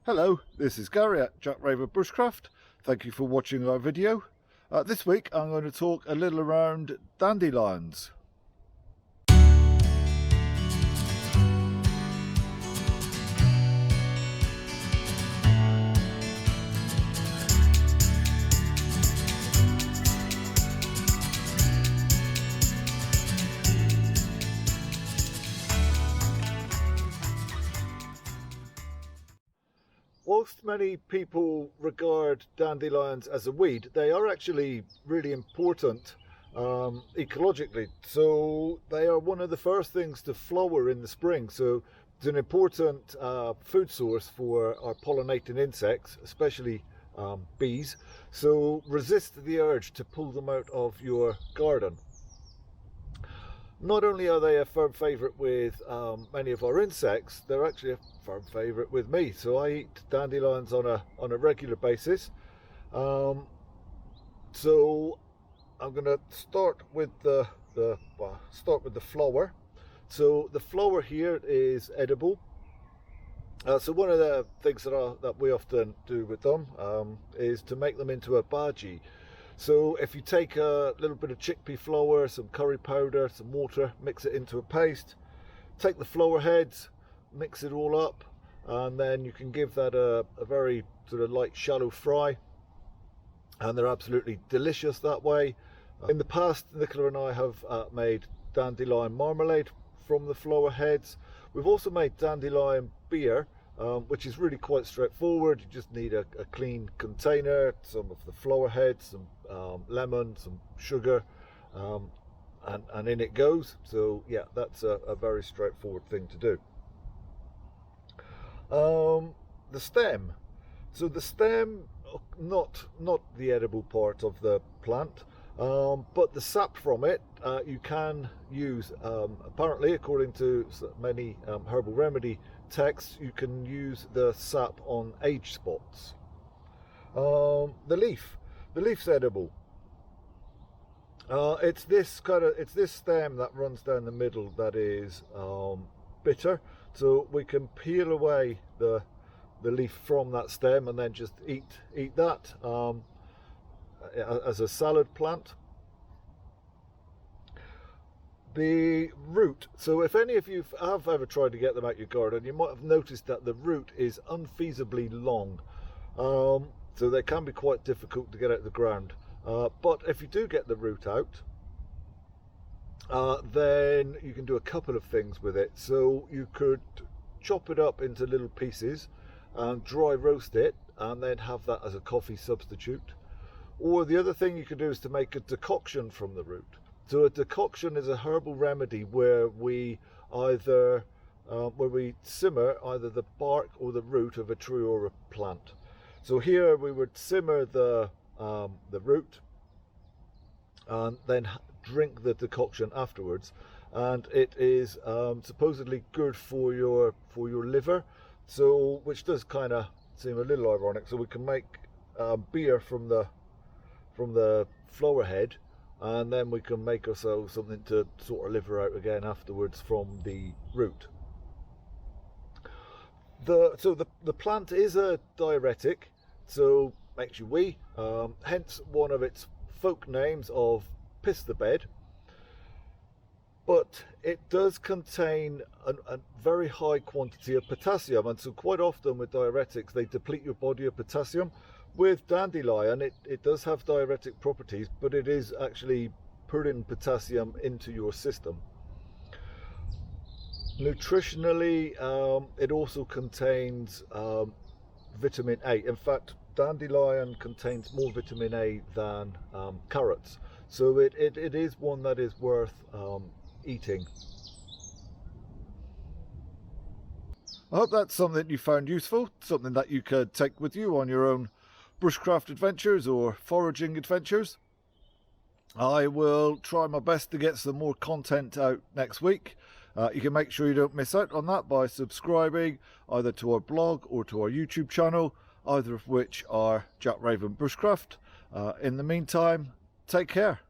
Hello, this is Gary at Jack Raven Bushcraft. Thank you for watching our video. This week I'm going to talk a little around dandelions. Whilst many people regard dandelions as a weed, they are actually really important ecologically. So they are one of the first things to flower in the spring. So it's an important food source for our pollinating insects, especially bees. So resist the urge to pull them out of your garden. Not only are they a firm favourite with many of our insects, they're actually a firm favourite with me. So I eat dandelions on a regular basis. So I'm going to start with the flower. So the flower here is edible. So one of the things that we often do with them is to make them into a bhaji. So if you take a little bit of chickpea flour, some curry powder, some water, mix it into a paste, take the flower heads, mix it all up, and then you can give that a very sort of light shallow fry, and they're absolutely delicious that way. In the past, Nicola and I have made dandelion marmalade from the flower heads. We've also made dandelion beer, which is really quite straightforward. You just need a clean container, some of the flower heads, some lemon, some sugar, and in it goes. So yeah, that's a very straightforward thing to do. The stem. So the stem, not the edible part of the plant, but the sap from it you can use. Apparently, according to many herbal remedy texts, you can use the sap on age spots. The leaf's edible. It's this stem that runs down the middle that is bitter. So we can peel away the leaf from that stem and then just eat that as a salad plant. The root. So if any of you have ever tried to get them out your garden, you might have noticed that the root is unfeasibly long. So they can be quite difficult to get out of the ground. But if you do get the root out, then you can do a couple of things with it. So you could chop it up into little pieces and dry roast it, and then have that as a coffee substitute. Or the other thing you could do is to make a decoction from the root. So a decoction is a herbal remedy where we simmer either the bark or the root of a tree or a plant. So here we would simmer the root and then drink the decoction afterwards, and it is supposedly good for your liver. So which does kind of seem a little ironic. So we can make beer from the flower head, and then we can make ourselves something to sort our liver out again afterwards from the root. The plant is a diuretic, so makes you wee, hence one of its folk names of piss the bed. But it does contain a very high quantity of potassium, and so quite often with diuretics they deplete your body of potassium. With dandelion, it does have diuretic properties, but it is actually putting potassium into your system. Nutritionally, it also contains vitamin A. In fact, dandelion contains more vitamin A than carrots, so it is one that is worth eating. I hope that's something you found useful, something that you could take with you on your own bushcraft adventures or foraging adventures. I will try my best to get some more content out next week. You can make sure you don't miss out on that by subscribing either to our blog or to our YouTube channel, either of which are Jack Raven Bushcraft. In the meantime, take care.